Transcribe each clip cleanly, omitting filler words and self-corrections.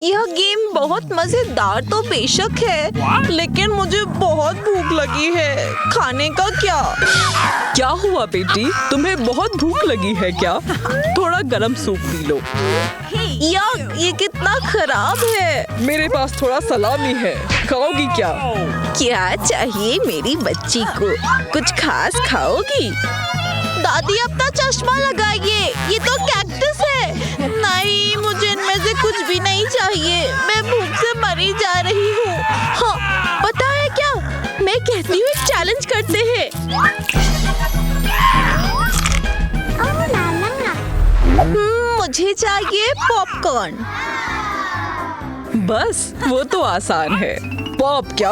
यह गेम बहुत मजेदार तो बेशक है, लेकिन मुझे बहुत भूख लगी है। खाने का क्या? क्या हुआ बेटी, तुम्हें बहुत भूख लगी है क्या? थोड़ा गरम सूप पी लो। यार, ये कितना खराब है। मेरे पास थोड़ा सलामी है, खाओगी क्या? क्या चाहिए मेरी बच्ची को? कुछ खास खाओगी? दादी, अपना चश्मा लगाइए, ये तो कैक्टस है। नहीं, मुझे इनमें से कुछ भी नहीं चाहिए। मैं भूख से मरी जा रही हूँ। हाँ, पता है क्या, मैं कहती हूँ एक चैलेंज करते हैं। मुझे चाहिए पॉपकॉर्न। बस वो तो आसान है। पॉप क्या?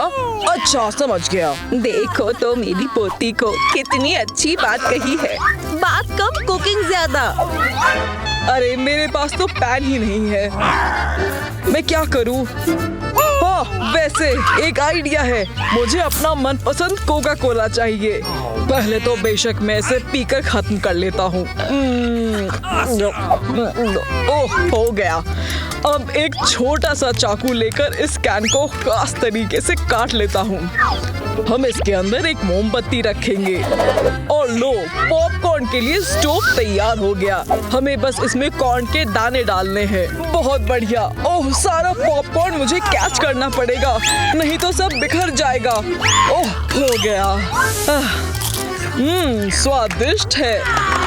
अच्छा, समझ गया। देखो तो मेरी पोती को कितनी अच्छी बात कही है। बात कम, कुकिंग ज्यादा। अरे मेरे पास तो पैन ही नहीं है, मैं क्या करूं? हाँ, वैसे एक आइडिया है। मुझे अपना मनपसंद कोका कोला चाहिए। पहले तो बेशक मैं इसे पीकर खत्म कर लेता हूँ। ओह, हो गया। अब एक छोटा सा चाकू लेकर इस कैन को खास तरीके से काट लेता हूँ। हम इसके अंदर एक मोमबत्ती रखेंगे और लो, पॉपकॉर्न के लिए स्टोव तैयार हो गया। हमें बस इसमें कॉर्न के दाने डालने हैं। बहुत बढ़िया। ओह, सारा पॉपकॉर्न मुझे कैच करना पड़ेगा, नहीं तो सब बिखर जाएगा। ओह, हो गया। स्वादिष्ट है।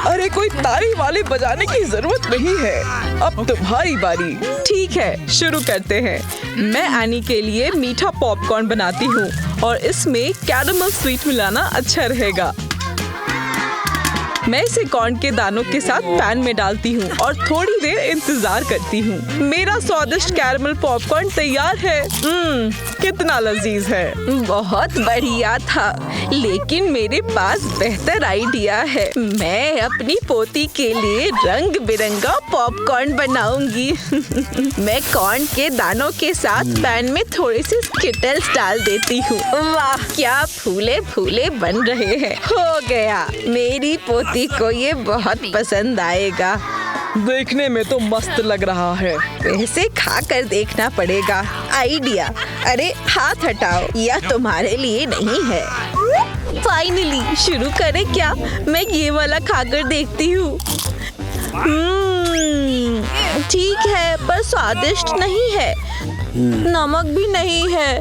अरे कोई ताली वाली बजाने की जरूरत नहीं है। अब तुम्हारी बारी। ठीक है, शुरू करते हैं। मैं एनी के लिए मीठा पॉपकॉर्न बनाती हूँ और इसमें कैरामल स्वीट मिलाना अच्छा रहेगा। मैं इसे कॉर्न के दानों के साथ पैन में डालती हूँ और थोड़ी देर इंतजार करती हूँ। मेरा स्वादिष्ट कैरामल पॉपकॉर्न तैयार है। कितना लजीज है। बहुत बढ़िया था, लेकिन मेरे पास बेहतर आइडिया है। मैं अपनी पोती के लिए रंग बिरंगा पॉपकॉर्न बनाऊंगी। मैं कॉर्न के दानों के साथ पैन में थोड़े से स्किटल्स डाल देती हूँ। वाह, क्या फूले फूले बन रहे हैं। हो गया, मेरी पोती को ये बहुत पसंद आएगा। देखने में तो मस्त लग रहा है। वैसे खा कर देखना पड़ेगा। आइडिया, अरे हाथ हटाओ, यह तुम्हारे लिए नहीं है। फाइनली, शुरू करें क्या? मैं ये वाला खाकर देखती हूँ। ठीक है, पर स्वादिष्ट नहीं है। नमक भी नहीं है।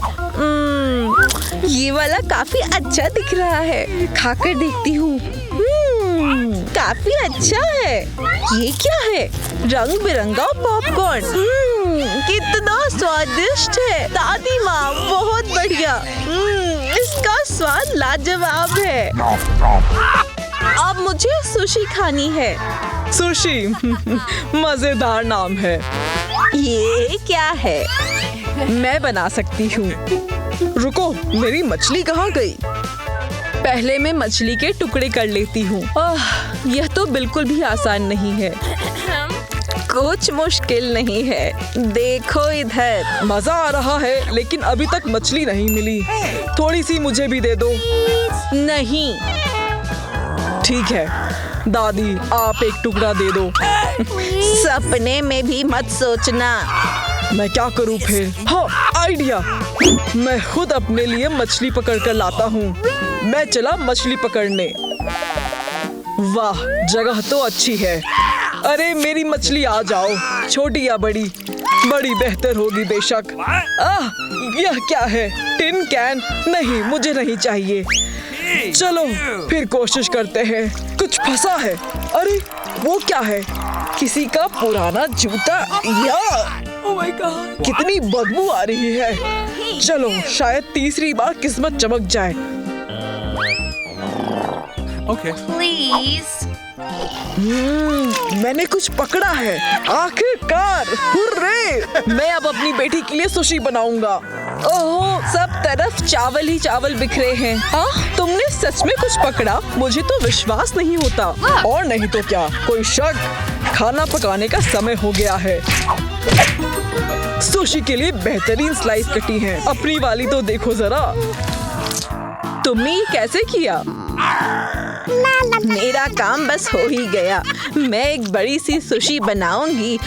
ये वाला काफी अच्छा दिख रहा है। खाकर देखती हूँ। काफी अच्छा है। ये क्या है? रंग बिरंगा पॉपकॉर्न। कितना स्वादिष्ट है। दादी माँ, बहुत बढ़िया। इसका स्वाद लाजवाब है। अब मुझे सुशी खानी है। सुशी मजेदार नाम है। ये क्या है? मैं बना सकती हूँ। रुको, मेरी मछली कहाँ गई? पहले मैं मछली के टुकड़े कर लेती हूँ। यह तो बिल्कुल भी आसान नहीं है। कुछ मुश्किल नहीं है। देखो इधर। मजा आ रहा है, लेकिन अभी तक मछली नहीं मिली। थोड़ी सी मुझे भी दे दो। नहीं। ठीक है दादी, आप एक टुकड़ा दे दो। सपने में भी मत सोचना। मैं क्या करूँ फिर? हाँ, आइडिया। मैं खुद अपने लिए मछली पकड़ कर लाता हूँ। मैं चला मछली पकड़ने। वाह, जगह तो अच्छी है। अरे मेरी मछली, आ जाओ। छोटी या बड़ी? बड़ी बेहतर होगी बेशक। यह क्या है? Tin can? नहीं, मुझे नहीं चाहिए। चलो फिर कोशिश करते हैं। कुछ फंसा है। अरे वो क्या है? किसी का पुराना जूता। या ओह माय गॉड, कितनी बदबू आ रही है। चलो, शायद तीसरी बार किस्मत चमक जाए। Okay. प्लीज। मैंने कुछ पकड़ा है। आखिरकार, हुर्रे! मैं अब अपनी बेटी के लिए सुशी बनाऊंगा। ओह, सब तरफ चावल ही चावल बिखरे हैं। तुमने सच में कुछ पकड़ा? मुझे तो विश्वास नहीं होता। और नहीं तो क्या, कोई शक? खाना पकाने का समय हो गया है। सुशी के लिए बेहतरीन स्लाइस कटी हैं। अपनी वाली तो देखो जरा। तुमने ये कैसे किया? मेरा काम बस हो ही गया। मैं एक बड़ी सी सुशी बनाऊंगी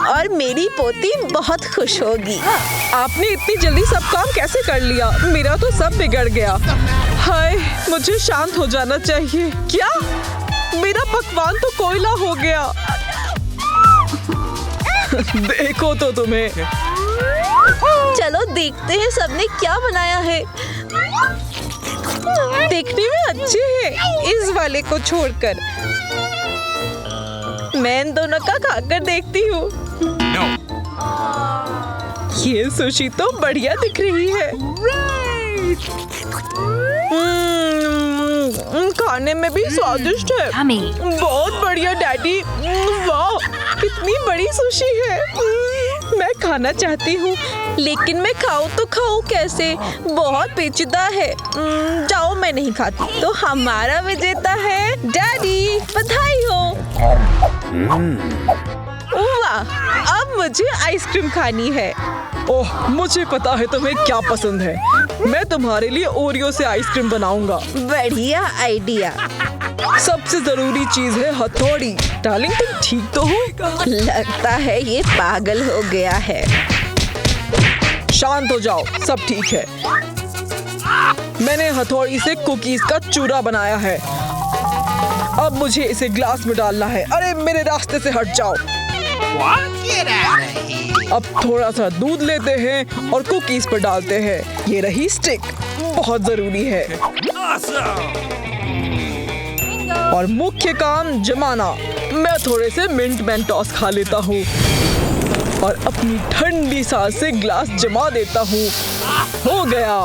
और मेरी पोती बहुत खुश होगी। आपने इतनी जल्दी सब काम कैसे कर लिया? मेरा तो सब बिगड़ गया। हाय, मुझे शांत हो जाना चाहिए। क्या? मेरा पकवान तो कोयला हो गया। देखो तो तुम्हें। चलो देखते हैं सबने क्या बनाया है। देखने में अच्छे हैं, इस वाले को छोड़कर। मैं इन दोनों का खाकर देखती हूँ। ये सुशी तो बढ़िया दिख रही है। खाने में भी स्वादिष्ट है। बहुत बढ़िया डैडी। वाह, कितनी बड़ी सुशी है। मैं खाना चाहती हूँ, लेकिन मैं खाऊं तो खाऊं कैसे? बहुत पेचीदा है। जाओ, मैं नहीं खाती। तो हमारा विजेता है डैडी। बधाई हो। वाह, अब मुझे आइसक्रीम खानी है। ओह, मुझे पता है तुम्हें क्या पसंद है। मैं तुम्हारे लिए ओरियो से आइसक्रीम बनाऊंगा। बढ़िया आइडिया। सबसे जरूरी चीज है हथौड़ी। डार्लिंग, तुम ठीक तो हो? लगता है ये पागल हो गया है। शांत हो जाओ, सब ठीक है। मैंने हथौड़ी से कुकीज का चूरा बनाया है। अब मुझे इसे ग्लास में डालना है। अरे, मेरे रास्ते से हट जाओ। अब थोड़ा सा दूध लेते हैं और कुकीज पर डालते हैं। ये रही स्टिक, बहुत जरूरी है। और मुख्य काम जमाना। मैं थोड़े से मिंट मेंटोस खा लेता हूँ और अपनी ठंडी सांस से ग्लास जमा देता हूँ। हो गया।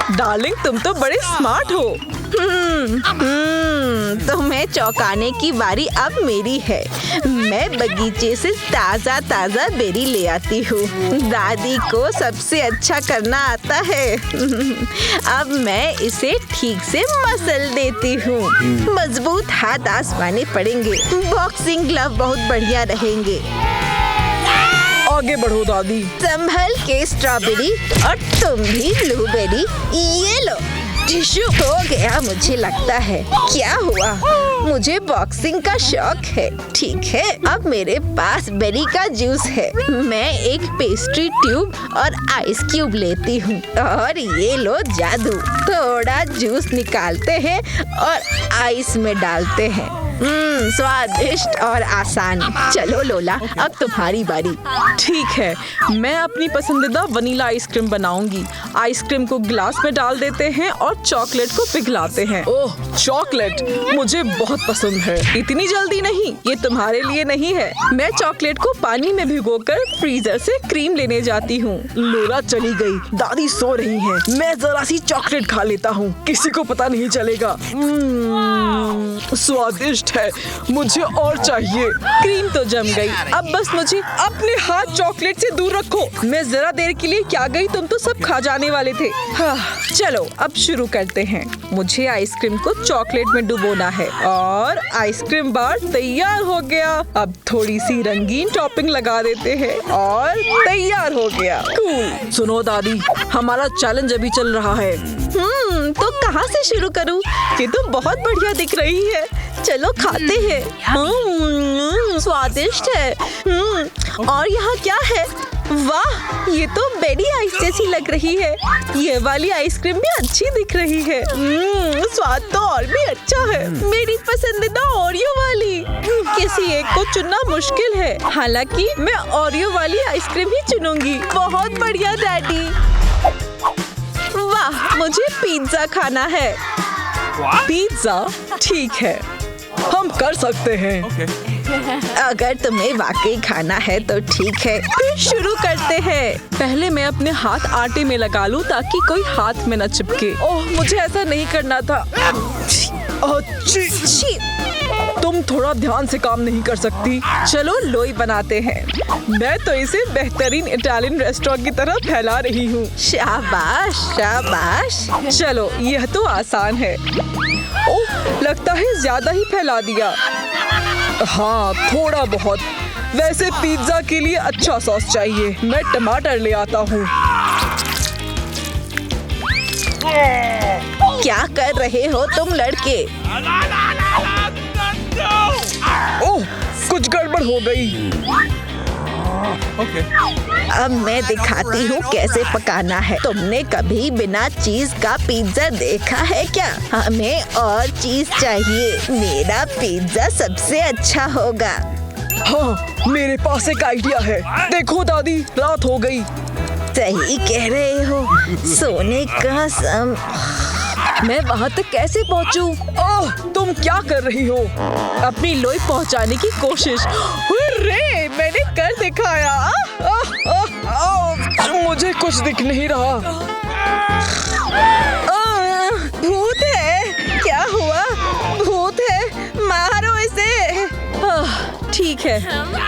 डार्लिंग, तुम तो बड़े स्मार्ट हो। तुम्हें चौंकाने की बारी अब मेरी है। मैं बगीचे से ताजा ताजा बेरी ले आती हूँ। दादी को सबसे अच्छा करना आता है। अब मैं इसे ठीक से मसल देती हूँ। मजबूत हाथ आजमाने पड़ेंगे। बॉक्सिंग ग्लव बहुत बढ़िया रहेंगे। आगे बढ़ो दादी। संभल के स्ट्रॉबेरी, और तुम भी ब्लूबेरी। ये लो, टिश्यू हो गया मुझे लगता है। क्या हुआ? मुझे बॉक्सिंग का शौक है। ठीक है, अब मेरे पास बेरी का जूस है। मैं एक पेस्ट्री ट्यूब और आइस क्यूब लेती हूँ, और ये लो जादू। थोड़ा जूस निकालते हैं और आइस में डालते हैं। स्वादिष्ट और आसान। चलो लोला, अब तुम्हारी बारी। ठीक है, मैं अपनी पसंदीदा वनीला आइसक्रीम बनाऊंगी। आइसक्रीम को ग्लास में डाल देते हैं और चॉकलेट को पिघलाते हैं। ओह, चॉकलेट मुझे बहुत पसंद है। इतनी जल्दी नहीं, ये तुम्हारे लिए नहीं है। मैं चॉकलेट को पानी में भिगोकर फ्रीजर से क्रीम लेने जाती हूँ। लोला चली गई, दादी सो रही हैं। मैं जरा सी चॉकलेट खा लेता हूँ, किसी को पता नहीं चलेगा। स्वादिष्ट है, मुझे और चाहिए। क्रीम तो जम गई, अब बस मुझे अपने हाथ चॉकलेट से दूर रखो। मैं जरा देर के लिए क्या गई, तुम तो सब खा जाने वाले थे। हाँ, चलो अब शुरू करते हैं। मुझे आइसक्रीम को चॉकलेट में डुबोना है और आइसक्रीम बार तैयार हो गया। अब थोड़ी सी रंगीन टॉपिंग लगा देते हैं और तैयार हो गया। कूल। सुनो दादी, हमारा चैलेंज अभी चल रहा है। तो कहाँ से शुरू करूँ? ये तो बहुत बढ़िया दिख रही है। चलो खाते हैं। स्वादिष्ट है। और यहाँ क्या है? वाह, ये तो बेरी आइस जैसी लग रही है। ये वाली आइसक्रीम भी अच्छी दिख रही है। स्वाद तो और भी अच्छा है। मेरी पसंदीदा ओरियो वाली। किसी एक को चुनना मुश्किल है, हालांकि मैं ओरियो वाली आइसक्रीम ही चुनूंगी। बहुत बढ़िया डैडी। वाह, मुझे पिज्जा खाना है। पिज्जा? ठीक है, हम कर सकते हैं। अगर तुम्हें वाकई खाना है तो ठीक है, फिर शुरू करते हैं। पहले मैं अपने हाथ आटे में लगा लूं ताकि कोई हाथ में न चिपके। ओह, मुझे ऐसा नहीं करना था। छी। तुम थोड़ा ध्यान से काम नहीं कर सकती? चलो लोई बनाते हैं। मैं तो इसे बेहतरीन इटालियन रेस्टोरेंट की तरह फैला रही हूँ। शाबाश शाबाश। चलो, यह तो आसान है। ओह, लगता है ज्यादा ही फैला दिया। हाँ, थोड़ा बहुत। वैसे पिज्जा के लिए अच्छा सॉस चाहिए। मैं टमाटर ले आता हूँ। क्या कर रहे हो तुम लड़के? ओह, कुछ गड़बड़ हो गई। अब मैं दिखाती हूँ कैसे पकाना है। तुमने कभी बिना चीज का पिज्जा देखा है क्या? हमें और चीज चाहिए। मेरा पिज्जा सबसे अच्छा होगा। हाँ, मेरे पास एक आइडिया है। देखो दादी, रात हो गई। सही कह रहे हो। सोने का मैं वहाँ तक कैसे पहुँचूं? ओह, तुम क्या कर रही हो? अपनी लोई पहुँचाने की कोशिश। हुर्रे, मैंने कर दिखाया। मुझे कुछ दिख नहीं रहा। भूत है। क्या हुआ? भूत है, मारो इसे। ठीक है,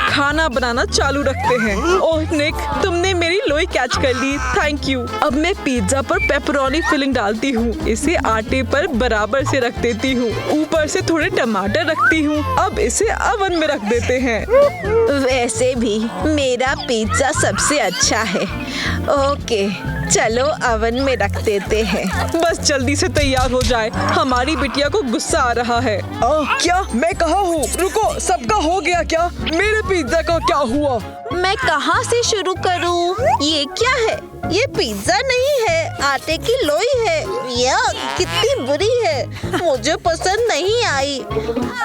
खाना बनाना चालू रखते हैं। ओह निक, तुमने मेरी लोई कैच कर ली, थैंक यू। अब मैं पिज्जा पर पेपरोनी फिलिंग डालती हूँ। इसे आटे पर बराबर से रख देती हूँ। ऊपर से थोड़े टमाटर रखती हूँ। अब इसे अवन में रख देते हैं। वैसे भी मेरा पिज्जा सबसे अच्छा है। ओके, चलो अवन में रख देते हैं। बस जल्दी से तैयार हो जाए, हमारी बिटिया को गुस्सा आ रहा है। क्या? मैं कहाँ हूँ? रुको, सबका हो गया क्या? मेरे पिज्जा का क्या हुआ? मैं कहाँ से शुरू करूँ? ये क्या है? ये पिज्जा नहीं है, आटे की लोई है। यह कितनी बुरी है, मुझे पसंद नहीं आई।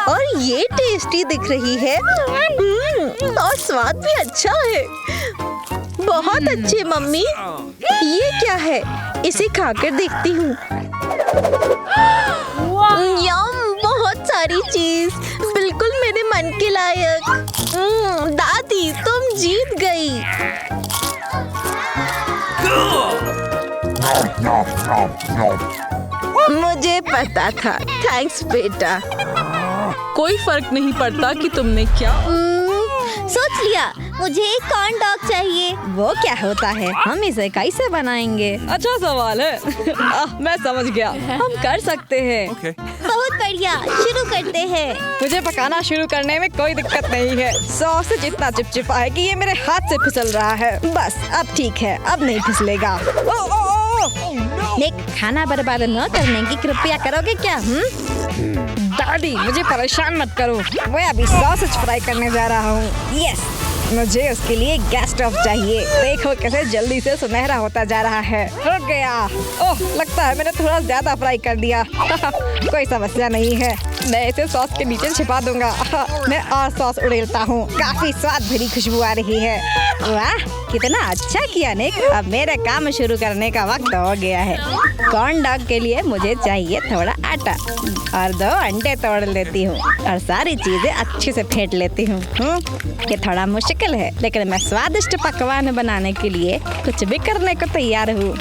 और ये टेस्टी दिख रही है। और स्वाद भी अच्छा है। बहुत अच्छे मम्मी। ये क्या है? इसे खाकर देखती हूँ। यम, बहुत सारी चीज, बिल्कुल मेरे मन के लायक। दादी, तुम जीत गई। मुझे पता था। थैंक्स बेटा। कोई फर्क नहीं पड़ता कि तुमने क्या। सोच लिया, मुझे एक कॉर्न डॉग चाहिए। वो क्या होता है? हम इसे कैसे बनाएंगे? अच्छा सवाल है। मैं समझ गया, हम कर सकते हैं। बहुत बढ़िया, शुरू करते हैं। मुझे पकाना शुरू करने में कोई दिक्कत नहीं है। सॉस जितना चिपचिपा है कि ये मेरे हाथ से फिसल रहा है। बस अब ठीक है, अब नहीं फिसलेगा। निक, खाना बर्बाद न करने की कृपया करोगे क्या? दादी, मुझे परेशान मत करो। मैं अभी सॉसेज फ्राई करने जा रहा हूँ। यस, मुझे उसके लिए गैस स्टोव चाहिए। देखो कैसे जल्दी से सुनहरा होता जा रहा है। रुक गया। ओह, लगता है मैंने थोड़ा ज्यादा फ्राई कर दिया। कोई समस्या नहीं है, मैं इसे सॉस के नीचे छिपा दूंगा। मैं और सॉस उड़ेलता हूँ। काफी स्वाद भरी खुशबू आ रही है। वाह, कितना अच्छा किया निक। अब मेरे काम शुरू करने का वक्त हो गया है। कॉर्न डॉग के लिए मुझे चाहिए थोड़ा आटा और 2 अंडे तोड़ लेती हूँ और सारी चीजें अच्छे से फेंट लेती हूँ। ये थोड़ा मुश्किल है, लेकिन मैं स्वादिष्ट पकवान बनाने के लिए कुछ भी करने को तैयार हूँ।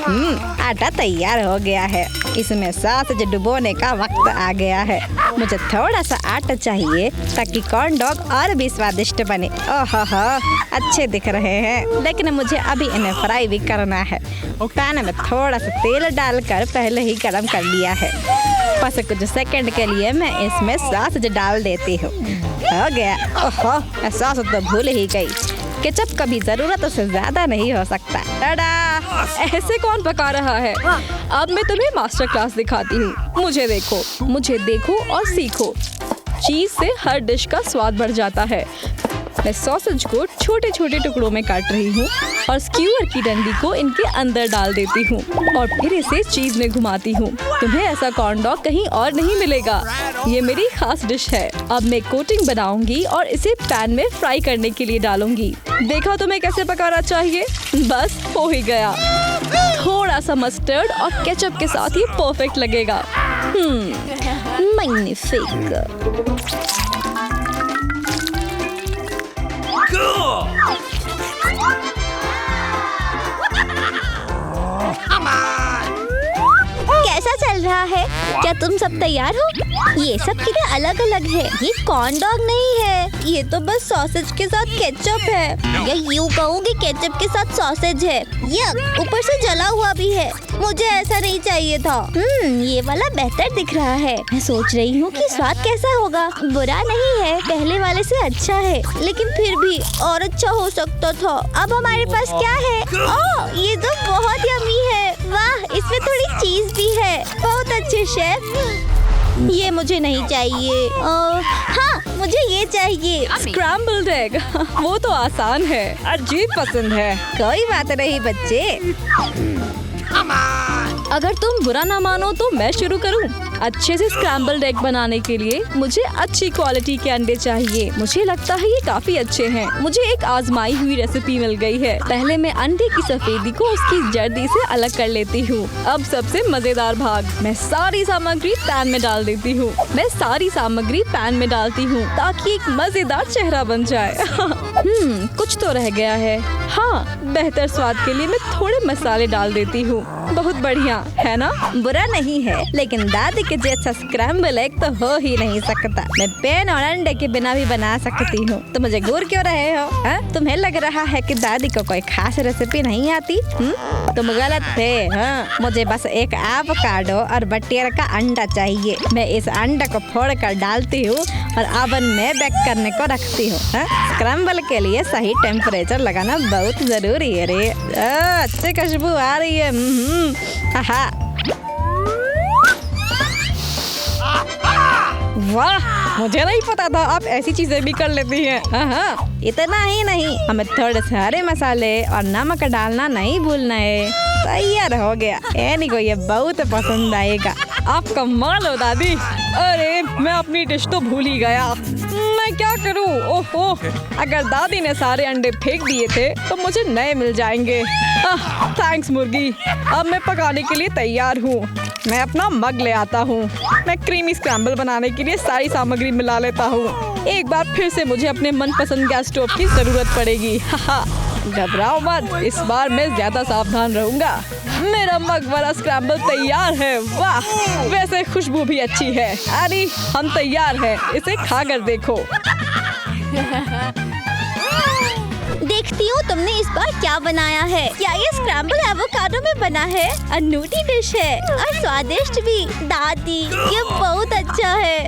आटा तैयार हो गया है। इसमें सॉसेज डुबोने का वक्त आ गया है। मुझे थोड़ा सा आटा चाहिए ताकि कॉर्न डॉग और भी स्वादिष्ट बने। ओहो, अच्छे दिख रहे हैं, लेकिन मुझे अभी इन्हें फ्राई भी करना है। पैन में थोड़ा सा तेल डालकर पहले ही गरम कर लिया है। बस कुछ सेकंड के लिए मैं इसमें सॉस डाल देती हूँ। हो गया। ओहो, मैं सॉस तो भूल ही गई। केचप कभी जरूरत से ज्यादा नहीं हो सकता। टाडा! ऐसे कौन पका रहा है? अब मैं तुम्हें मास्टर क्लास दिखाती हूँ। मुझे देखो और सीखो। चीज से हर डिश का स्वाद बढ़ जाता है। मैं सॉसेज को छोटे छोटे टुकड़ों में काट रही हूँ और स्क्यूअर की डंडी को इनके अंदर डाल देती हूँ और फिर इसे चीज में घुमाती हूँ। तुम्हें ऐसा कॉर्न डॉग कहीं और नहीं मिलेगा। ये मेरी खास डिश है। अब मैं कोटिंग बनाऊंगी और इसे पैन में फ्राई करने के लिए डालूंगी। देखा तुम्हें कैसे पकाना चाहिए? बस हो ही गया। थोड़ा सा मस्टर्ड और केचप के साथ ये परफेक्ट लगेगा। मैग्निफिक। कैसा चल रहा है? क्या तुम सब तैयार हो? ये सब कितने अलग अलग है। ये कॉर्न डॉग नहीं है, ये तो बस सॉसेज के साथ केचप है। या यूँ कहूँ कि केचप के साथ सॉसेज है। यक, ऊपर से जला हुआ भी है। मुझे ऐसा नहीं चाहिए था। ये वाला बेहतर दिख रहा है। मैं सोच रही हूँ कि स्वाद कैसा होगा। बुरा नहीं है, पहले वाले से अच्छा है, लेकिन फिर भी और अच्छा हो सकता था। अब हमारे पास क्या है? ओह, ये तो बहुत यम्मी है। वाह, इसमें थोड़ी चीज भी है। बहुत अच्छे शेफ। ये मुझे नहीं चाहिए। हाँ, मुझे ये चाहिए। स्क्रैम्बल्ड एग वो तो आसान है। अजीब पसंद है। कोई बात नहीं बच्चे। अगर तुम बुरा ना मानो तो मैं शुरू करूं। अच्छे से स्क्रैम्बल्ड एग बनाने के लिए मुझे अच्छी क्वालिटी के अंडे चाहिए। मुझे लगता है ये काफी अच्छे हैं। मुझे एक आजमाई हुई रेसिपी मिल गई है। पहले मैं अंडे की सफेदी को उसकी जर्दी से अलग कर लेती हूँ। अब सबसे मजेदार भाग, मैं सारी सामग्री पैन में डाल देती हूँ। मैं सारी सामग्री पैन में डालती हूँ ताकि एक मजेदार चेहरा बन जाए। कुछ तो रह गया है। हाँ, बेहतर स्वाद के लिए मैं थोड़े मसाले डाल देती हूँ। बहुत बढ़िया है ना? बुरा नहीं है, लेकिन दादी के जैसा स्क्रैम्बल एग तो हो ही नहीं सकता। मैं पैन और अंडे के बिना भी बना सकती हूँ। तो मुझे घूर क्यों रहे हो? तुम्हें लग रहा है कि दादी को कोई खास रेसिपी नहीं आती? तुम गलत थे। हाँ, मुझे बस एक एवोकाडो और बटेर का अंडा चाहिए। मैं इस अंडे को फोड़कर डालती हूँ और ओवन में बेक करने को रखती हूँ। स्क्रैम्बल के लिए सही टेम्परेचर लगाना बहुत जरूरी है रे। अच्छी खुशबू आ रही है। आहा। वाह, मुझे नहीं पता था आप ऐसी चीजें भी कर लेती हैं। हाँ, इतना ही नहीं, हमें थोड़े से हरे मसाले और नमक डालना नहीं भूलना है। तैयार हो गया। एनी को ये बहुत पसंद आएगा। आप कमाल हो दादी। अरे मैं अपनी डिश तो भूल ही गया। मैं क्या करूं? ओहो, अगर दादी ने सारे अंडे फेंक दिए थे तो मुझे नए मिल जाएंगे। थैंक्स मुर्गी। अब मैं पकाने के लिए तैयार हूँ। मैं अपना मग ले आता हूँ। मैं क्रीमी स्क्रैम्बल बनाने के लिए सारी सामग्री मिला लेता हूँ। एक बार फिर से मुझे अपने मनपसंद गैस स्टोव की जरूरत पड़ेगी। घबराओ मत, इस बार मैं ज्यादा सावधान रहूंगा। मेरा मग वाला स्क्रैम्बल तैयार है। वाह, वैसे खुशबू भी अच्छी है। अरे हम तैयार हैं, इसे खाकर देखो। देखती हूँ तुमने इस बार क्या बनाया है। क्या ये स्क्रैम्बल एवोकाडो में बना है? अनूठी डिश है और स्वादिष्ट भी। दादी, ये बहुत अच्छा है।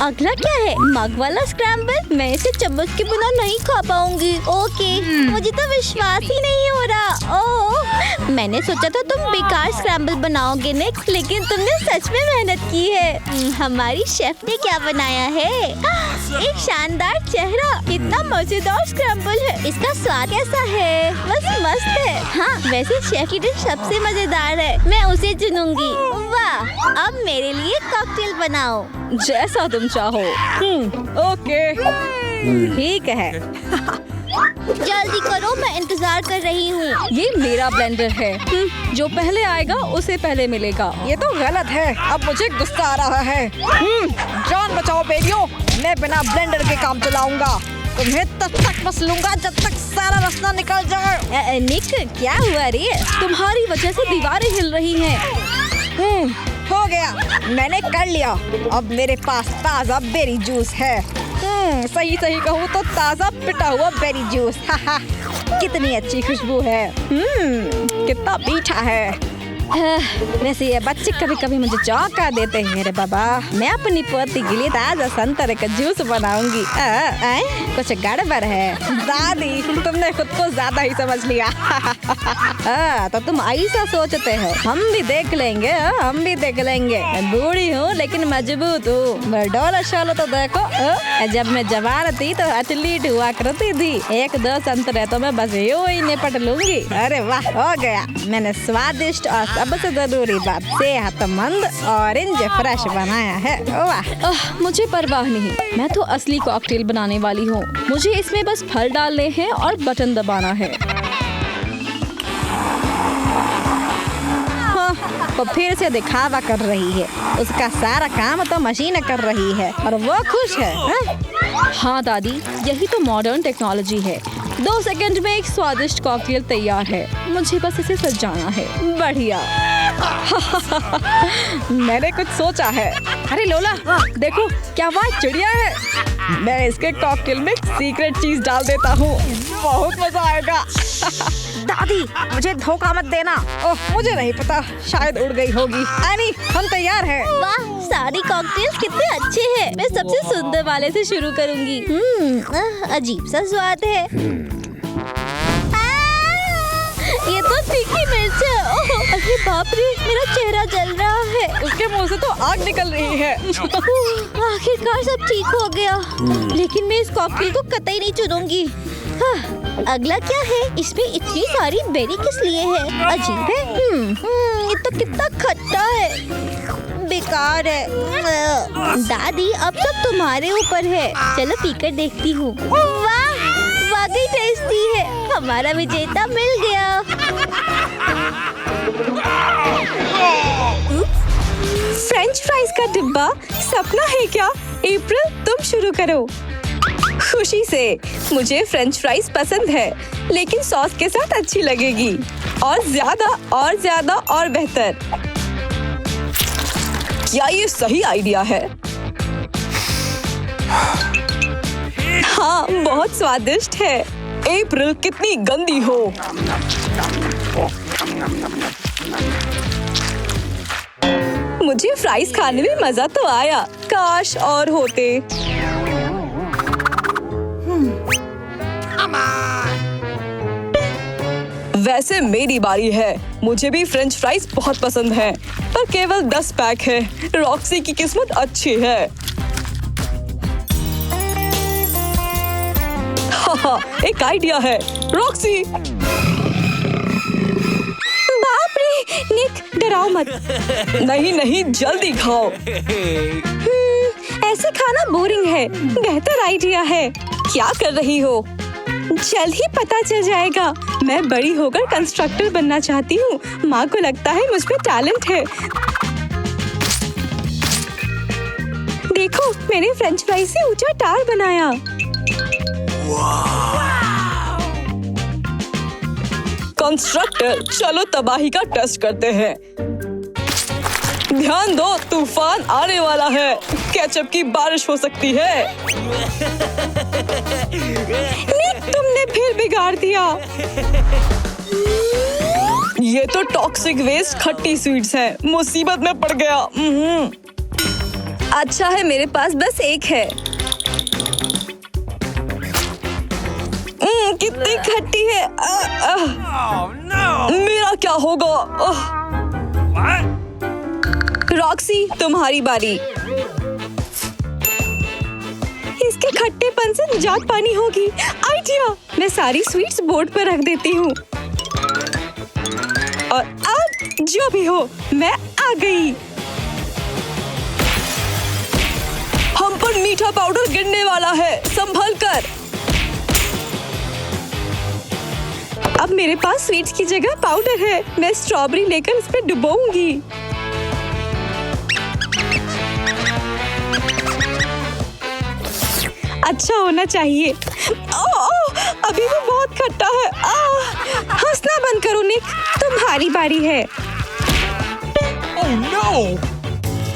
अगला क्या है? मग वाला स्क्रैम्बल? मैं इसे चम्मच के बिना नहीं खा पाऊंगी। ओके, मुझे तो विश्वास ही नहीं हो रहा। ओह, मैंने सोचा था तुम बेकार स्क्रैम्बल बनाओगे नेक्स्ट, लेकिन तुमने सच में मेहनत की है। हमारी शेफ ने क्या बनाया है? एक शानदार चेहरा। इतना मजेदार स्क्रैम्बल है। इसका स्वाद कैसा है? बस मस्त है। हाँ, वैसे शेफ की डिश सबसे मजेदार है। मैं उसे चुनूंगी। वाह, अब मेरे लिए कॉकटेल बनाओ। जैसा तुम चाहो। ओके, ठीक है। जल्दी करो, मैं इंतजार कर रही हूँ। ये मेरा ब्लेंडर है। जो पहले आएगा उसे पहले मिलेगा। ये तो गलत है। अब मुझे गुस्सा आ रहा है। जान बचाओ बेबियों, मैं बिना ब्लेंडर के काम चलाऊंगा। तुम्हें तब तक मसलूंगा जब तक सारा रसना निकल जाए। निक, क्या हुआ रे? तुम्हारी वजह से दीवारें हिल रही हैं। हो गया, मैंने कर लिया। अब मेरे पास ताजा बेरी जूस है। सही कहूँ तो ताजा पिटा हुआ बेरी जूस। कितनी अच्छी खुशबू है। कितना मीठा है। वैसे ये बच्चे कभी कभी मुझे चौंका देते हैं रे बाबा। मैं अपनी पोती के लिए ताजा संतरे का जूस बनाऊंगी। कुछ गड़बड़ है। दादी, तुमने खुद को ज्यादा ही समझ लिया। तो तुम ऐसा सोचते हो? हम भी देख लेंगे। हम भी देख लेंगे। मैं बूढ़ी हूँ लेकिन मजबूत हूँ। मैं डोला शोला तो देखो। जब मैं जवान थी तो एथलीट हुआ करती थी। 1-2 संतरे तो मैं बस यूं ही निपट लूंगी। अरे वाह, हो गया। मैंने स्वादिष्ट और सबसे जरूरी बात, सेहतमंद ऑरेंज फ्रेश बनाया है। वाह, मुझे परवाह नहीं। मैं तो असली कॉकटेल बनाने वाली हूँ। मुझे इसमें बस फल डालने हैं और बटन दबाना है। वो फिर से दिखावा कर रही है। उसका सारा काम तो मशीन कर रही है और वो खुश है। हाँ दादी, यही तो मॉडर्न टेक्नोलॉजी है। 2 सेकंड में एक स्वादिष्ट कॉकटेल तैयार है। मुझे बस इसे सजाना है। बढ़िया। मैंने कुछ सोचा है। अरे लोला, देखो क्या वहाँ चिड़िया है। मैं इसके कॉकटेल में सीक्रेट चीज डाल देता हूँ। बहुत मजा आएगा। दादी, मुझे धोखा मत देना। ओह, मुझे नहीं पता, शायद उड़ गई होगी। एनी, हम तैयार हैं। वाह, सारी कॉकटेल्स कितने अच्छे हैं। मैं सबसे सुंदर वाले से शुरू करूंगी। अजीब सा स्वाद है। ये तो तीखी मिर्च है। ओह, अरे बाप रे, मेरा चेहरा जल रहा है। उसके मुंह से तो आग निकल रही है। आखिरकार सब ठीक हो गया, लेकिन मैं इस कॉकटेल को कतई नहीं चुनूंगी। हाँ, अगला क्या है? इसमें इतनी सारी बेरी किस लिए है? अजीब है। ये तो कितना खट्टा है, बेकार है। दादी, अब सब तुम्हारे ऊपर है। चलो पीकर देखती हूँ। वाह, वाकई टेस्टी है। हमारा विजेता मिल गया। फ्रेंच फ्राइज का डिब्बा सपना है क्या? अप्रैल, तुम शुरू करो। खुशी से। मुझे फ्रेंच फ्राइज पसंद है, लेकिन सॉस के साथ अच्छी लगेगी। और ज्यादा और बेहतर। क्या ये सही आइडिया है? हाँ, बहुत स्वादिष्ट है। अप्रैल, कितनी गंदी हो। मुझे फ्राइज खाने में मजा तो आया, काश और होते। वैसे मेरी बारी है। मुझे भी फ्रेंच फ्राइज बहुत पसंद हैं, पर केवल 10 पैक है। रॉक्सी की किस्मत अच्छी है। हाँ, एक आइडिया है। रॉक्सी, बाप रे, निक, डराओ मत। नहीं, जल्दी खाओ। ऐसे खाना बोरिंग है। बेहतर आइडिया है। क्या कर रही हो? जल्द ही पता चल जाएगा। मैं बड़ी होकर कंस्ट्रक्टर बनना चाहती हूँ। माँ को लगता है मुझ में टैलेंट है। देखो, मैंने फ्रेंच फ्राइज से ऊंचा टावर बनाया। कंस्ट्रक्टर, चलो तबाही का टेस्ट करते हैं। ध्यान दो, तूफान आने वाला है। केचप की बारिश हो सकती है। निक, तुमने फिर बिगाड़ दिया। ये तो टॉक्सिक वेस्ट खट्टी स्वीट्स हैं। मुसीबत में पड़ गया। अच्छा है, मेरे पास बस एक है। कितनी खट्टी है। मेरा क्या होगा? रॉक्सी, तुम्हारी बारी। इसके खट्टेपन से निजात पानी होगी। आइडिया, मैं सारी स्वीट्स बोर्ड पर रख देती हूँ। और अब जो भी हो, मैं आ गई। हम पर मीठा पाउडर गिरने वाला है। संभल कर। अब मेरे पास स्वीट्स की जगह पाउडर है। मैं स्ट्रॉबेरी लेकर इस पे डुबोऊंगी। अच्छा होना चाहिए। अभी भी बहुत खट्टा है। हंसना बंद करो निक, तुम्हारी बारी है।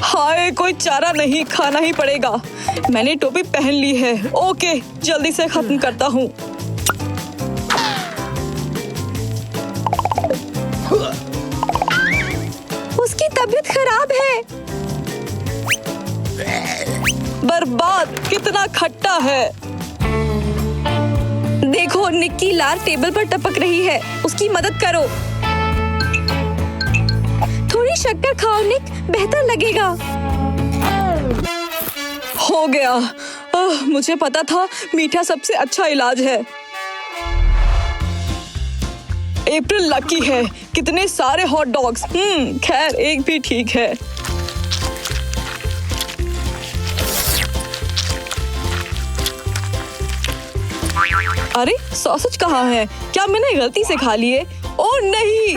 हाय, कोई चारा नहीं, खाना ही पड़ेगा। मैंने टोपी पहन ली है। ओके, जल्दी से खत्म करता हूँ। उसकी तबीयत खराब है। बर्बाद, कितना खट्टा है। देखो, निक की लार टेबल पर टपक रही है। उसकी मदद करो। थोड़ी शक्कर खाओ निक, बेहतर लगेगा। हो गया। मुझे पता था मीठा सबसे अच्छा इलाज है। अप्रैल लकी है। कितने सारे हॉट डॉग्स। खैर, एक भी ठीक है। अरे, सॉसेज कहाँ है? क्या मैंने गलती से खा लिए? ओह नहीं।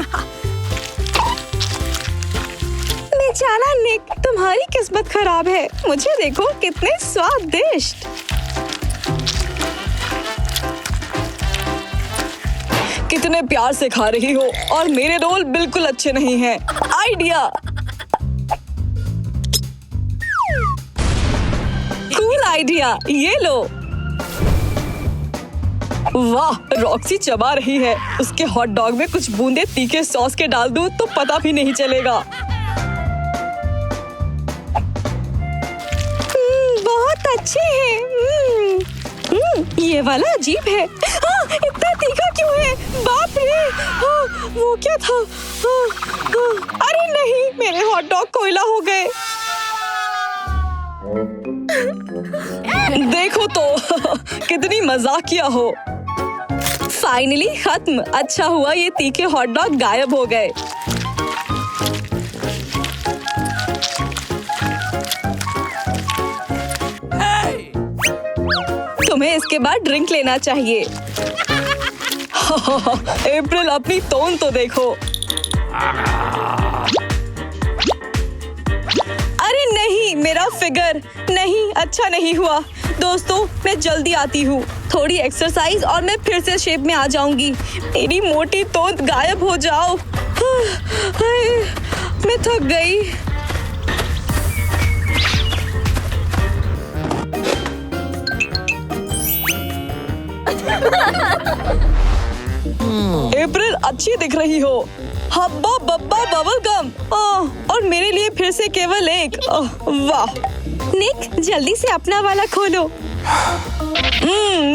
बेचारा निक, तुम्हारी किस्मत खराब है। मुझे देखो, कितने स्वादिष्ट। कितने प्यार से खा रही हो, और मेरे रोल बिल्कुल अच्छे नहीं हैं। आइडिया। कूल आइडिया, ये लो। वाह, रॉक्सी चबा रही है। उसके हॉट डॉग में कुछ बूंदे तीखे सॉस के डाल दूं तो पता भी नहीं चलेगा। बहुत अच्छे हैं। ये वाला अजीब है। इतना तीखा क्यों है? बाप रे! वो क्या था? अरे नहीं, मेरे हॉट डॉग कोयला हो गए। देखो तो कितनी मजाकिया हो। फाइनली खत्म। अच्छा हुआ ये तीखे हॉट डॉग गायब हो गए। तुम्हें इसके बाद ड्रिंक लेना चाहिए। अप्रैल अपनी टोन तो देखो। अरे नहीं, मेरा फिगर नहीं, अच्छा नहीं हुआ। दोस्तों मैं जल्दी आती हूँ, थोड़ी एक्सरसाइज और मैं फिर से शेप में आ जाऊंगी। मेरी मोटी तोंद गायब हो जाओ। मैं थक गई। अप्रैल अच्छी दिख रही हो। Hubba bubba bubble gum. और मेरे लिए फिर से केवल एक। वाह निक, जल्दी से अपना वाला खोलो।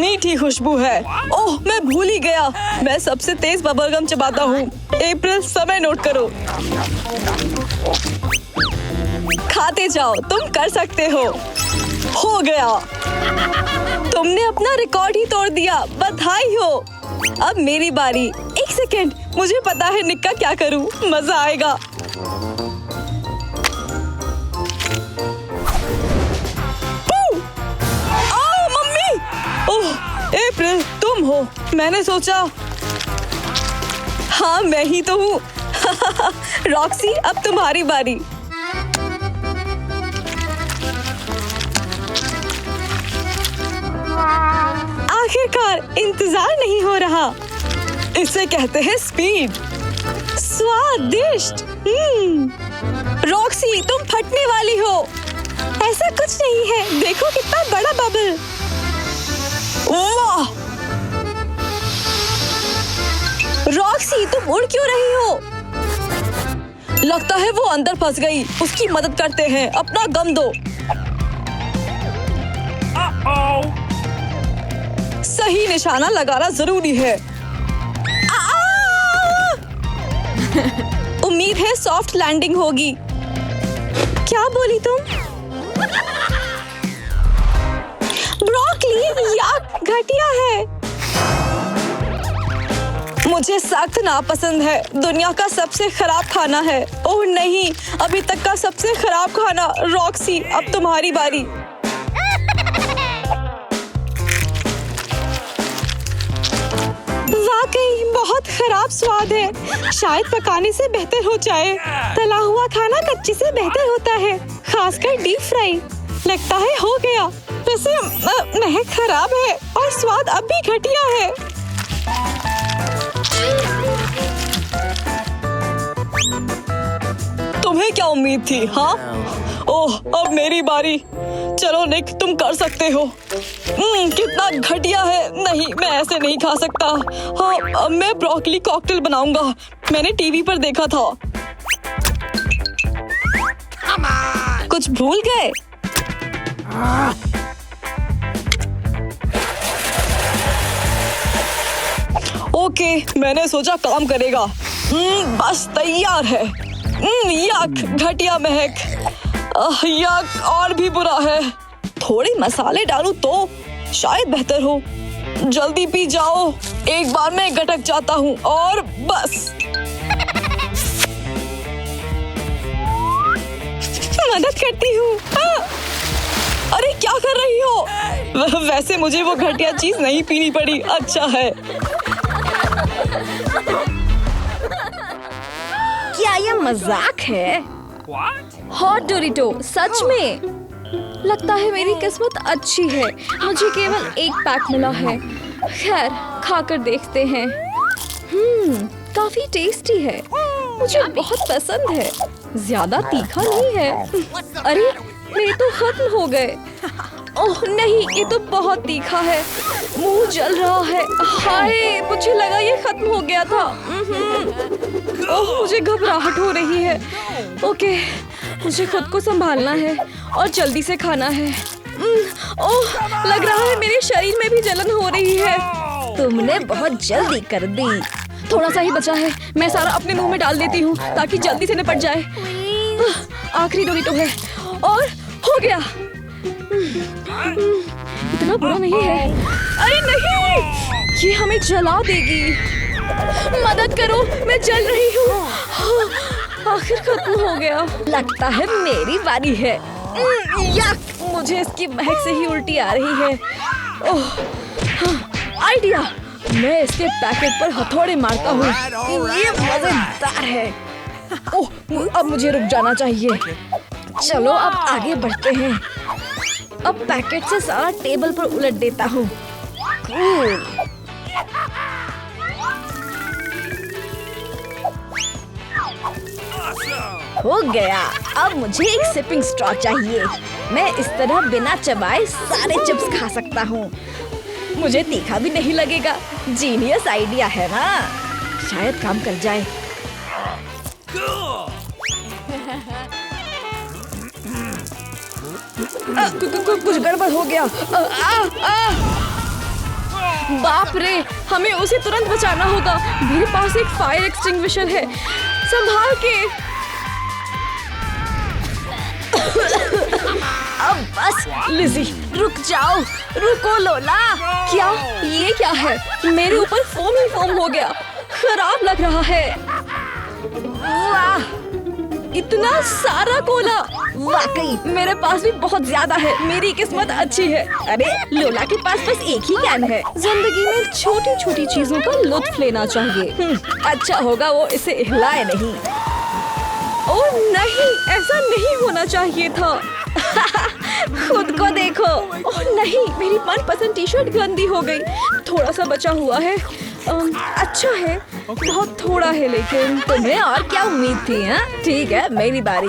मीठी खुशबू है। ओह मैं भूल ही गया, मैं सबसे तेज बबलगम चबाता हूँ। अप्रैल समय नोट करो। खाते जाओ, तुम कर सकते हो। हो गया, तुमने अपना रिकॉर्ड ही तोड़ दिया, बधाई हो। अब मेरी बारी। एक सेकेंड, मुझे पता है निक का क्या करूं, मजा आएगा। आओ मम्मी। ओह अप्रैल तुम हो, मैंने सोचा। हाँ मैं ही तो हूँ। रॉक्सी अब तुम्हारी बारी। आखिरकार इंतजार नहीं हो रहा। इसे कहते हैं स्पीड। स्वादिष्ट। रॉक्सी तुम फटने वाली हो। ऐसा कुछ नहीं है, देखो कितना बड़ा बबल। वाह रॉक्सी तुम उड़ क्यों रही हो? लगता है वो अंदर फंस गई। उसकी मदद करते हैं, अपना गम दो। सही निशाना लगाना जरूरी है। उम्मीद है सॉफ्ट लैंडिंग होगी। क्या बोली तुम? ब्रोकली याक घटिया है। मुझे सख्त नापसंद है। दुनिया का सबसे खराब खाना है। ओह नहीं, अभी तक का सबसे खराब खाना। रॉक्सी अब तुम्हारी बारी। वाकई बहुत खराब स्वाद है। शायद पकाने से बेहतर हो जाए। तला हुआ खाना कच्चे से बेहतर होता है, खासकर डीप फ्राई। लगता है हो गया। वैसे महक खराब है और स्वाद अब भी घटिया है। तुम्हें क्या उम्मीद थी? हाँ ओह अब मेरी बारी। चलो निक तुम कर सकते हो। कितना घटिया है। नहीं मैं ऐसे नहीं खा सकता। हाँ अब मैं ब्रोकली कॉकटेल बनाऊंगा। मैंने टीवी पर देखा था। कुछ भूल गए? ओके मैंने सोचा काम करेगा। बस तैयार है। याक घटिया महक। याक और भी बुरा है। थोड़े मसाले डालूं तो शायद बेहतर हो। जल्दी पी जाओ। एक बार मैं गटक जाता हूँ और बस। मदद करती हूँ। अरे क्या कर रही हो? वैसे मुझे वो घटिया चीज नहीं पीनी पड़ी। अच्छा है। क्या ये मजाक है? हॉट डोरिटो सच में? लगता है मेरी किस्मत अच्छी है, मुझे केवल एक पैक मिला है। खैर खाकर देखते हैं। काफी टेस्टी है, मुझे बहुत पसंद है। ज्यादा तीखा नहीं है। अरे मेरे तो खत्म हो गए। ओह नहीं, ये तो बहुत तीखा है। मुंह जल रहा है। हाय मुझे लगा ये खत्म हो गया था। ओह मुझे घबराहट हो रही है। ओके मुझे खुद को संभालना है और जल्दी से खाना है। ओह लग रहा है मेरे शरीर में भी जलन हो रही है। तुमने बहुत जल्दी कर दी। थोड़ा सा ही बचा है, मैं सारा अपने मुंह में डाल देती हूँ ताकि जल्दी से निपट जाए। आखिरी डोरिटो है और हो गया। इतना बुरा नहीं है। अरे नहीं, ये हमें जला देगी। मदद करो, मैं जल रही हूँ। आखिर खत्म हो गया। लगता है मेरी बारी है। यक, मुझे इसकी महक से ही उल्टी आ रही है। ओह, हाँ, आइडिया। मैं इसके पैकेट पर हथौड़े मारता हूँ। ये मजेदार है। ओह, अब मुझे रुक जाना चाहिए। चलो अब आगे बढ़ते हैं। अब पैकेट से सारा टेबल पर उलट देता हूँ। हो गया। अब मुझे एक सिपिंग स्ट्रॉ चाहिए। मैं इस तरह बिना चबाए सारे चिप्स खा सकता हूँ। मुझे तीखा भी नहीं लगेगा। जीनियस आइडिया है ना? शायद काम कर जाए। कुछ गड़बड़ हो गया। बाप रे, हमें उसे तुरंत बचाना होगा। मेरे पास एक फायर एक्सटिंग्विशर है। संभाल के। अब बस लिज़ी, रुक जाओ। रुको लोला। क्या? ये क्या है? मेरे ऊपर फोम ही फोम हो गया। खराब लग रहा है। वाह, इतना सारा कोला। वाकई मेरे पास भी बहुत ज्यादा है। मेरी किस्मत अच्छी है। अरे लोला के पास बस एक ही कैन है। जिंदगी में छोटी छोटी चीजों का लुत्फ लेना चाहिए। अच्छा होगा वो इसे हिलाए नहीं। ओह नहीं, ऐसा नहीं होना चाहिए था। खुद को देखो। ओह नहीं, मेरी मनपसंद टी शर्ट गंदी हो गई। थोड़ा सा बचा हुआ है। अच्छा है, बहुत थोड़ा है लेकिन। तुम्हें और क्या उम्मीद थी? हाँ ठीक है, मेरी बारी।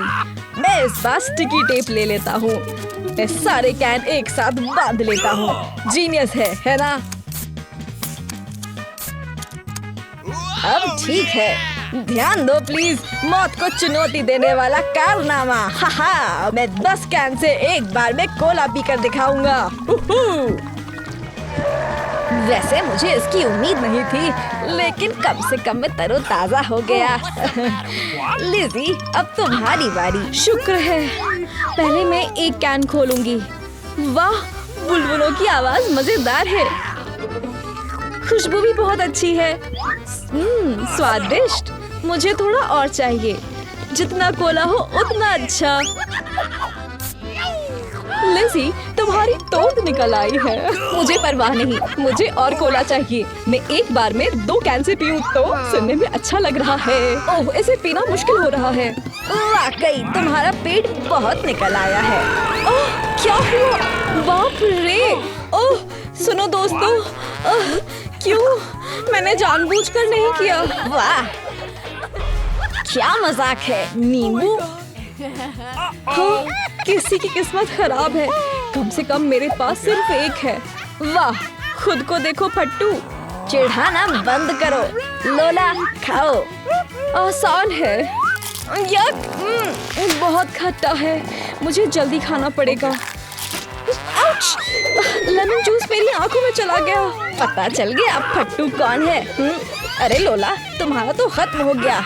मैं इस बार स्टिकी टेप ले लेता हूँ। मैं सारे कैन एक साथ बांध लेता हूँ। जीनियस है ना? अब ठीक है। ध्यान दो प्लीज। मौत को चुनौती देने वाला कारनामा। हाहा, मैं 10 कैन से एक बार में कोला पीकर दिखाऊंगा। वैसे मुझे इसकी उम्मीद नहीं थी, लेकिन कम से कम मैं तरोताजा हो गया। लिज़ी, अब तुम्हारी बारी। शुक्र है। पहले मैं एक कैन खोलूंगी। वाह, बुलबुलों की आवाज मजेदार है। खुशबू भी बहुत अच्छी है। स्वादिष्ट। मुझे थोड़ा और चाहिए। जितना कोला हो उतना अच्छा। लिज़ी, तुम्हारी तोंद निकल आई है। मुझे परवाह नहीं, मुझे और कोला चाहिए। मैं एक बार में 2 कैन से पीऊं तो सुनने में अच्छा लग रहा है। ओह, इसे पीना मुश्किल हो रहा है। वाकई तुम्हारा पेट बहुत निकल आया है। ओह, क्या हुआ? बाप रे। ओह, सुनो दोस्तों, क्यों? मैंने जानबूझकर नहीं किया। वाह, क्या मजाक है। नींबू? हाँ, किसी की किस्मत खराब है। कम से कम मेरे पास सिर्फ एक है। वाह, खुद को देखो फट्टू। चिढ़ाना बंद करो। लोला, खाओ। आसान है। यक, बहुत खट्टा है। मुझे जल्दी खाना पड़ेगा। आउच! लेमन जूस मेरी आंखों में चला गया। पता चल गया अब फट्टू कौन है। अरे लोला, तुम्हारा तो खत्म हो गया।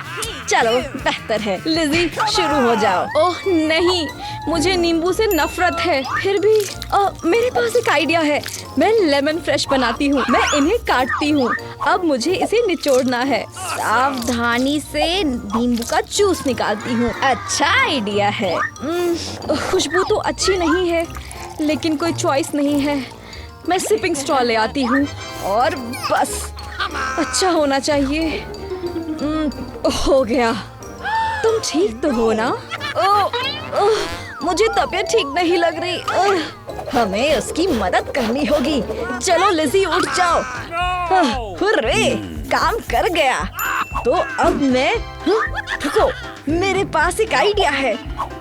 चलो, बेहतर है। लिज़ी, शुरू हो जाओ। ओह नहीं, मुझे नींबू से नफरत है। फिर भी मेरे पास एक आइडिया है। मैं लेमन फ्रेश बनाती हूँ। मैं इन्हें काटती हूँ। अब मुझे इसे निचोड़ना है। सावधानी से नींबू का जूस निकालती हूँ। अच्छा आइडिया है। खुशबू तो अच्छी नहीं है, लेकिन कोई चॉइस नहीं है। मैं सिपिंग स्ट्रॉ ले आती हूँ और बस अच्छा होना चाहिए। हो गया। तुम ठीक तो हो ना? मुझे तबीयत ठीक नहीं लग रही। हमें उसकी मदद करनी होगी। चलो लिज़ी, उठ जाओ। हुर्रे, काम कर गया। तो अब मैं रुको, मेरे पास एक आइडिया है।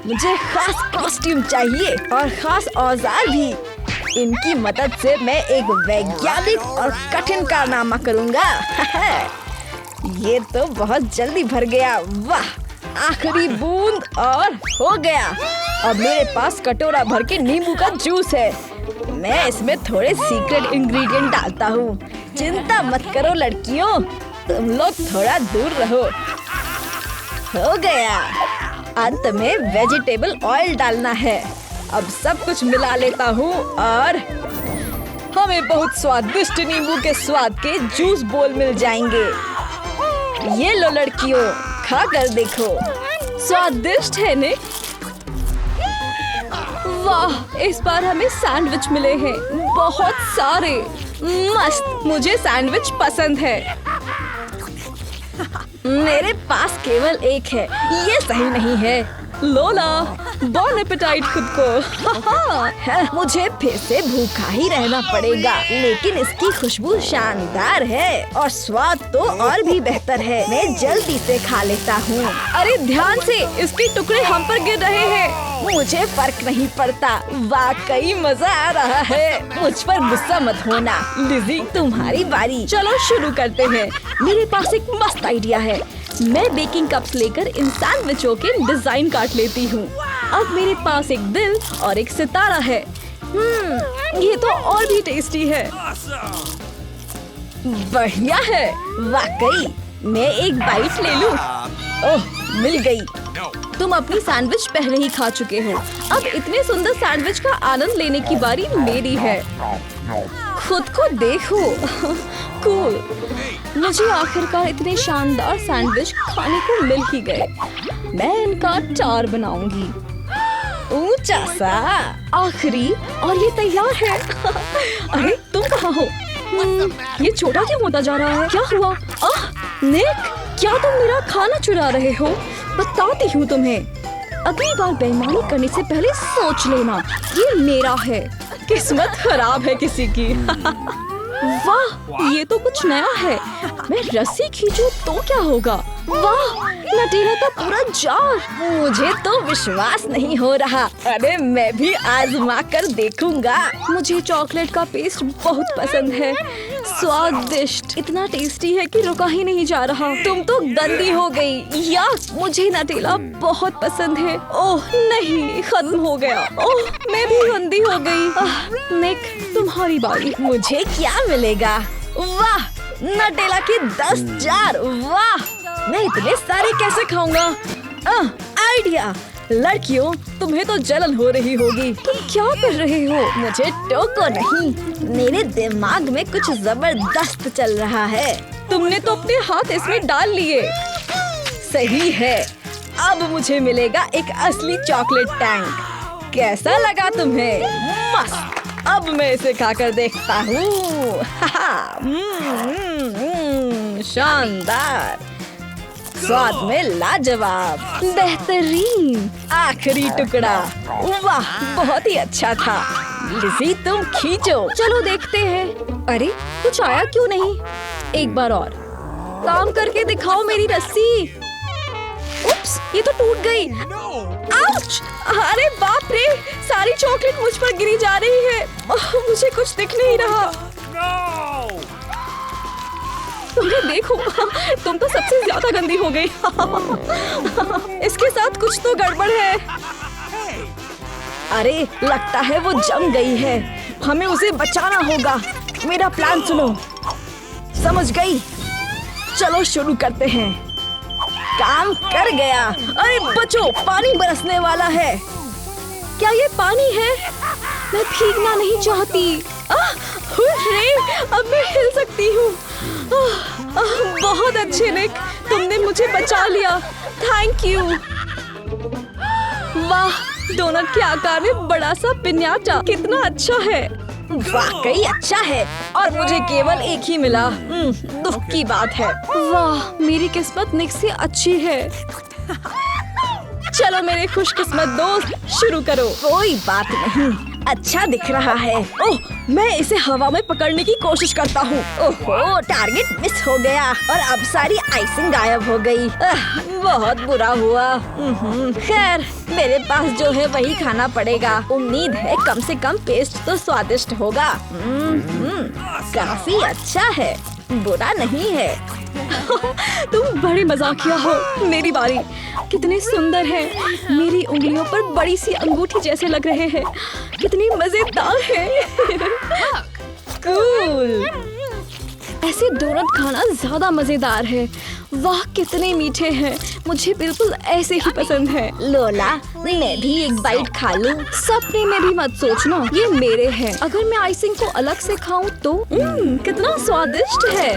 मुझे खास कॉस्ट्यूम चाहिए और खास औजार भी। इनकी मदद से मैं एक वैज्ञानिक और कठिन कारनामा करूंगा। ये तो बहुत जल्दी भर गया। वाह, आखिरी बूंद और हो गया। अब मेरे पास कटोरा भर के नींबू का जूस है। मैं इसमें थोड़े सीक्रेट इंग्रेडिएंट डालता हूँ। चिंता मत करो लड़कियों, तुम लोग थोड़ा दूर रहो। हो गया। अंत में वेजिटेबल ऑयल डालना है। अब सब कुछ मिला लेता हूँ और हमें बहुत स्वादिष्ट नींबू के स्वाद के जूस बोल मिल जाएंगे। ये लो लड़कियों, खा कर देखो। स्वादिष्ट है ने। वाह, इस बार हमें सैंडविच मिले हैं, बहुत सारे। मस्त, मुझे सैंडविच पसंद है। मेरे पास केवल एक है, ये सही नहीं है। लोला, बॉन एपेटाइट खुद को। मुझे फिर से भूखा ही रहना पड़ेगा, लेकिन इसकी खुशबू शानदार है और स्वाद तो और भी बेहतर है। मैं जल्दी से खा लेता हूँ। अरे ध्यान से, इसके टुकड़े हम पर गिर रहे हैं। मुझे फर्क नहीं पड़ता, वाकई मजा आ रहा है। मुझ पर गुस्सा मत होना। लिज़ी, तुम्हारी बारी। चलो शुरू करते हैं। मेरे पास एक मस्त आइडिया है। मैं बेकिंग कप्स लेकर इन सैंडविचों के डिजाइन काट लेती हूँ। अब मेरे पास एक दिल और एक सितारा है। ये तो और भी टेस्टी है। बढ़िया है, वाकई। मैं एक बाइट ले लूं। ओह, मिल गई। तुम अपनी सैंडविच पहले ही खा चुके हो। अब इतने सुंदर सैंडविच का आनंद लेने की बारी मेरी है। खुद को देखो। कूल। मुझे आखिरकार इतने शानदार सैंडविच खाने को मिल ही गए। मैं इनका टार बनाऊंगी। ऊंचा सा। आखिरी, और ये तैयार है। अरे तुम कहाँ हो? ये छोटा क्यों होता जा रहा है? क्या हुआ? निक, क्या तुम मेरा खाना चुरा रहे हो? बताती हूँ तुम्हें। अगली बार बेईमानी करने से पहले सोच लेना, ये मेरा है। किस्मत खराब है किसी की। वाह, ये तो कुछ नया है। मैं रस्सी खींचूं तो क्या होगा? वाह, नटेला का पूरा जार। मुझे तो विश्वास नहीं हो रहा। अरे मैं भी आजमा कर देखूंगा। मुझे चॉकलेट का पेस्ट बहुत पसंद है। स्वादिष्ट, इतना टेस्टी है कि रुका ही नहीं जा रहा। तुम तो गंदी हो गई। या मुझे नटेला बहुत पसंद है। ओह नहीं, खत्म हो गया। ओह, मैं भी गंदी हो गई। निक, तुम्हारी बारी। मुझे क्या मिलेगा? वाह, नटेला के 10 जार। वाह, मैं इतने सारे कैसे खाऊंगा? आइडिया। लड़कियों, तुम्हें तो जलन हो रही होगी। तुम क्या कर रहे हो? मुझे टोको नहीं, मेरे दिमाग में कुछ जबरदस्त चल रहा है। तुमने तो अपने हाथ इसमें डाल लिए। सही है। अब मुझे मिलेगा एक असली चॉकलेट टैंक। कैसा लगा तुम्हें? मस्त। अब मैं इसे खाकर देखता हूँ। शानदार, स्वाद में लाजवाब, बेहतरीन। आखिरी टुकड़ा। वाह, बहुत ही अच्छा था। लिज़ी, तुम खींचो। चलो देखते हैं। अरे कुछ आया क्यों नहीं? एक बार और काम करके दिखाओ मेरी रस्सी। उप्स, ये तो टूट गई। आउच! अरे बाप रे, सारी चॉकलेट मुझ पर गिरी जा रही है। मुझे कुछ दिख नहीं रहा। तुम्हें देखो, तुम तो सबसे ज्यादा गंदी हो गई। इसके साथ कुछ तो गड़बड़ है। अरे लगता है वो जम गई है। हमें उसे बचाना होगा। मेरा प्लान सुनो। समझ गई। चलो शुरू करते हैं। काम कर गया। अरे बचो, पानी बरसने वाला है। क्या ये पानी है? मैं भीगना नहीं चाहती। हुर्रे, अब मैं हिल सकती हूँ। बहुत अच्छे निक, तुमने मुझे बचा लिया। Thank you. वाह, डोनट के आकार में बड़ा सा पिन्याटा, कितना अच्छा है। वाकई अच्छा है, और मुझे केवल एक ही मिला। दुख की बात है। वाह, मेरी किस्मत निक से अच्छी है। चलो मेरे खुशकिस्मत दोस्त, शुरू करो। कोई बात नहीं, अच्छा दिख रहा है। ओह, मैं इसे हवा में पकड़ने की कोशिश करता हूँ। ओहो, टारगेट मिस हो गया और अब सारी आइसिंग गायब हो गई। बहुत बुरा हुआ। खैर, मेरे पास जो है वही खाना पड़ेगा। उम्मीद है कम से कम पेस्ट तो स्वादिष्ट होगा। काफी अच्छा है, बुरा नहीं है। तुम बड़े मजाकिया हो। मेरी बारी। कितने सुंदर हैं। मेरी उंगलियों पर बड़ी सी अंगूठी जैसे लग रहे हैं। कितनी मजेदार है। कूल। ऐसे डोनट खाना ज्यादा मजेदार है। वाह कितने मीठे हैं, मुझे बिल्कुल ऐसे ही पसंद है। लोला, मैं भी एक बाइट खा लूं। सपने में भी मत सोचना, ये मेरे हैं। अगर मैं आइसिंग को अलग से खाऊं तो कितना स्वादिष्ट है।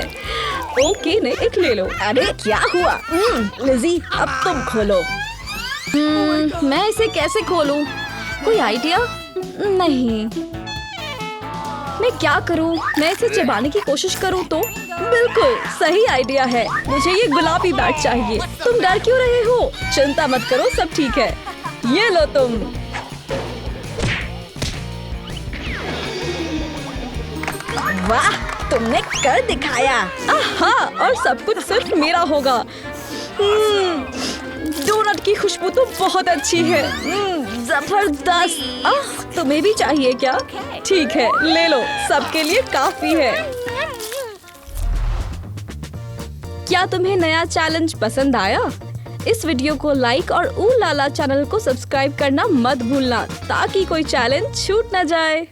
ओके ने एक ले लो। अरे क्या हुआ? लिज़ी, अब तुम खोलो। मैं इसे कैसे खोलूं? कोई आइडिया नहीं। मैं क्या करूं? मैं इसे चबाने की कोशिश करूं तो? बिल्कुल सही आइडिया है, मुझे ये गुलाबी बैट चाहिए। तुम डर क्यों रहे हो? चिंता मत करो, सब ठीक है। ये लो तुम। वाह, तुमने कर दिखाया। आहा, और सब कुछ सिर्फ मेरा होगा। डोनट की खुशबू तो बहुत अच्छी है। जबरदस्त। तुम्हें भी चाहिए क्या? ठीक है, ले लो, सबके लिए काफी है। क्या तुम्हें नया चैलेंज पसंद आया? इस वीडियो को लाइक और ऊ लाला चैनल को सब्सक्राइब करना मत भूलना ताकि कोई चैलेंज छूट न जाए।